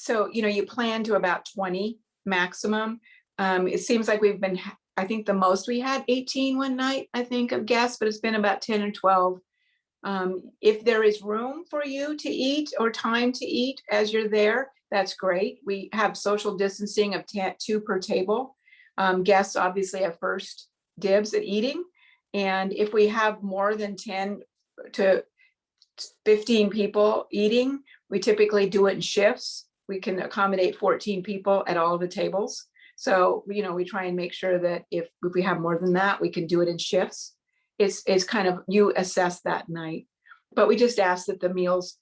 So, you plan to about 20 maximum. It seems like I think the most we had 18 one night, I think, of guests, but it's been about 10 or 12. If there is room for you to eat or time to eat as you're there, that's great. We have social distancing of 2 per table. Guests obviously have first dibs at eating. And if we have more than 10 to 15 people eating, we typically do it in shifts. We can accommodate 14 people at all the tables. So, we try and make sure that if we have more than that, we can do it in shifts. It's kind of, you assess that night. But we just ask that the meals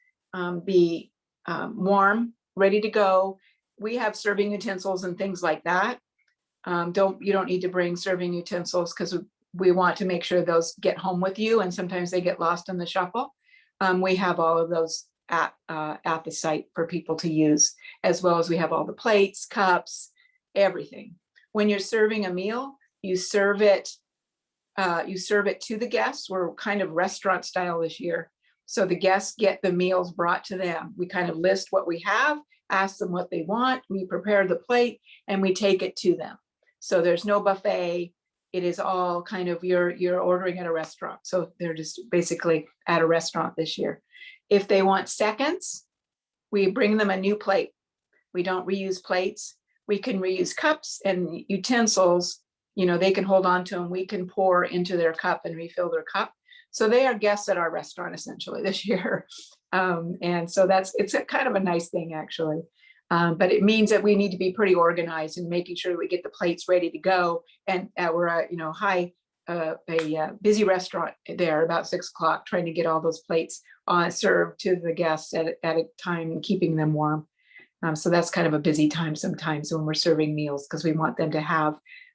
be warm, ready to go. We have serving utensils and things like that. You don't need to bring serving utensils because we want to make sure those get home with you, and sometimes they get lost in the shuffle. We have all of those at the site for people to use, as well as we have all the plates, cups, everything. When you're serving a meal, you serve it to the guests. We're kind of restaurant style this year. So the guests get the meals brought to them. We kind of list what we have, ask them what they want. We prepare the plate and we take it to them. So there's no buffet. It is all kind of, you're ordering at a restaurant. So they're just basically at a restaurant this year. If they want seconds, we bring them a new plate. We don't reuse plates. We can reuse cups and utensils. They can hold on to them. We can pour into their cup and refill their cup. So they are guests at our restaurant essentially this year. And so it's a kind of a nice thing actually. But it means that we need to be pretty organized and making sure that we get the plates ready to go. And we're a busy restaurant there about 6 o'clock, trying to get all those plates served to the guests at a time and keeping them warm. So that's kind of a busy time sometimes when we're serving meals, because we want them to have,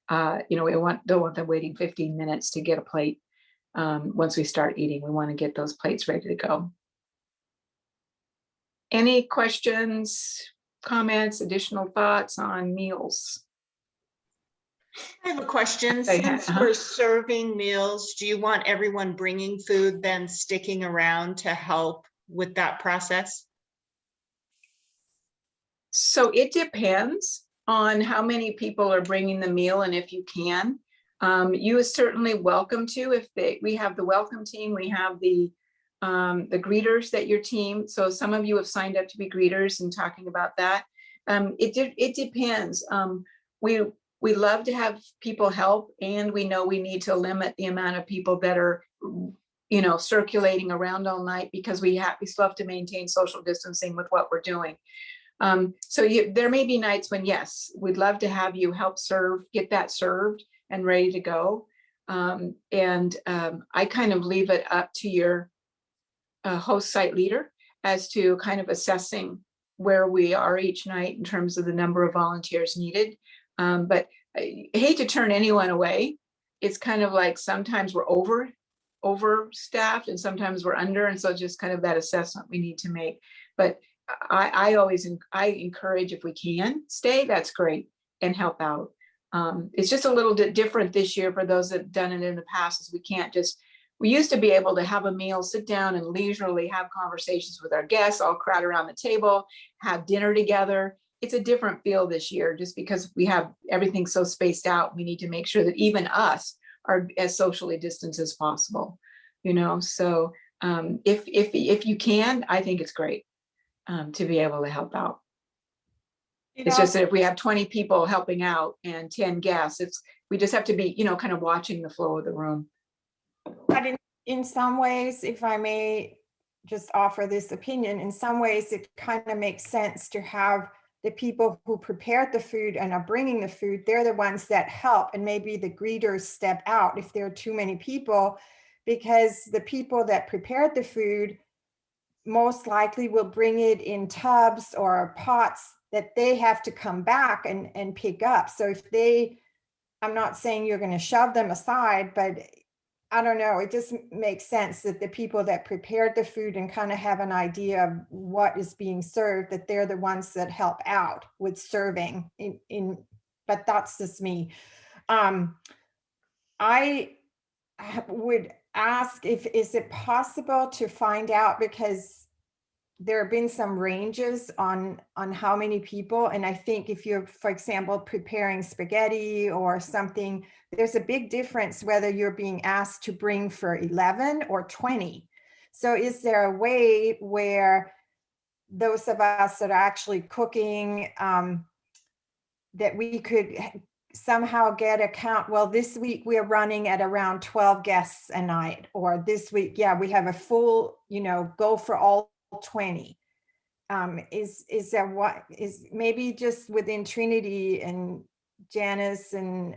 we don't want them waiting 15 minutes to get a plate. Once we start eating, we want to get those plates ready to go. Any questions, comments, additional thoughts on meals? I have a question. Since we're serving meals, do you want everyone bringing food then sticking around to help with that process? So it depends on how many people are bringing the meal and if you can. You are certainly welcome to. We have the welcome team, we have the greeters that your team. So some of you have signed up to be greeters and talking about that. It depends. We love to have people help, and we know we need to limit the amount of people that are, circulating around all night, because we still have to maintain social distancing with what we're doing. So there may be nights when, yes, we'd love to have you help get that served and ready to go. I kind of leave it up to your host site leader as to kind of assessing where we are each night in terms of the number of volunteers needed. But I hate to turn anyone away. It's kind of like sometimes we're overstaffed and sometimes we're under. And so just kind of that assessment we need to make. But I encourage, if we can stay, that's great, and help out. It's just a little bit different this year for those that have done it in the past, as we used to be able to have a meal, sit down and leisurely have conversations with our guests, all crowd around the table, have dinner together. It's a different feel this year, just because we have everything so spaced out. We need to make sure that even us are as socially distanced as possible, so if you can, I think it's great to be able to help out. It's just that if we have 20 people helping out and 10 guests, we just have to be, kind of watching the flow of the room. But in some ways, if I may just offer this opinion, in some ways it kind of makes sense to have the people who prepared the food and are bringing the food, they're the ones that help, and maybe the greeters step out if there are too many people, because the people that prepared the food most likely will bring it in tubs or pots that they have to come back and pick up. So I'm not saying you're going to shove them aside, but I don't know, it just makes sense that the people that prepared the food and kind of have an idea of what is being served, that they're the ones that help out with serving but that's just me. I would ask is it possible to find out, because there have been some ranges on how many people. And I think if you're, for example, preparing spaghetti or something, there's a big difference whether you're being asked to bring for 11 or 20. So is there a way where those of us that are actually cooking, that we could somehow get a count? Well, this week we're running at around 12 guests a night, or this week, yeah, we have a full, go for all 20. Is there, what is maybe just within Trinity, and Janice and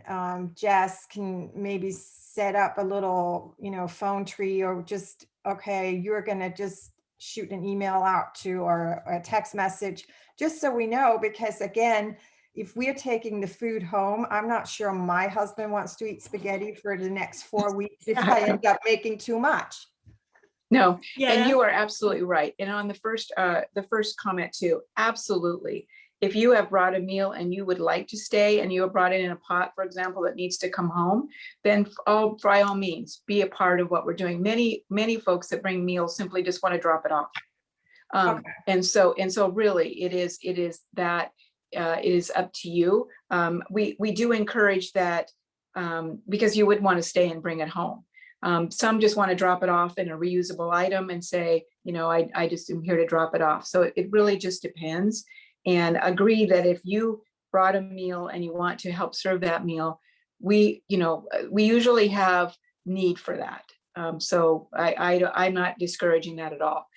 Jess can maybe set up a little, phone tree, or just, okay, you're going to just shoot an email out to, or a text message, just so we know, because again, if we're taking the food home, I'm not sure my husband wants to eat spaghetti for the next 4 weeks if I end up making too much. No, Yeah. and you are absolutely right. And on the first comment too, absolutely. If you have brought a meal and you would like to stay, and you have brought it in a pot, for example, that needs to come home, then by all means, be a part of what we're doing. Many folks that bring meals simply just want to drop it off. Okay. And so really it is that it is up to you. We do encourage that, because you would want to stay and bring it home. Some just want to drop it off in a reusable item and say, I just am here to drop it off. So it really just depends. And agree that if you brought a meal and you want to help serve that meal, we usually have need for that. So I'm not discouraging that at all.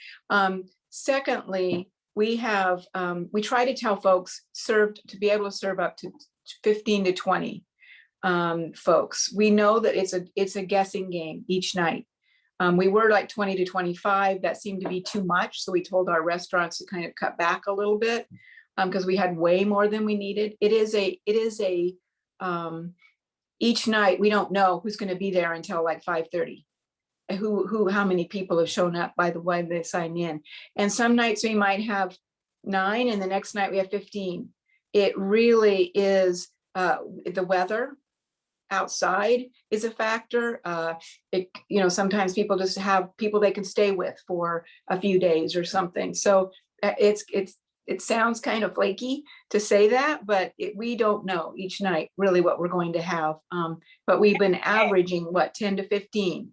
Secondly, we try to tell folks to be able to serve up to 15 to 20 folks. We know that it's a guessing game each night. We were like 20 to 25. That seemed to be too much. So we told our restaurants to kind of cut back a little bit, because we had way more than we needed. It is each night we don't know who's going to be there until like 5:30. How many people have shown up by the way they sign in. And some nights we might have 9, and the next night we have 15. It really is the weather outside is a factor. Sometimes people just have people they can stay with for a few days or something. So it sounds kind of flaky to say that, but we don't know each night really what we're going to have. But we've been averaging 10 to 15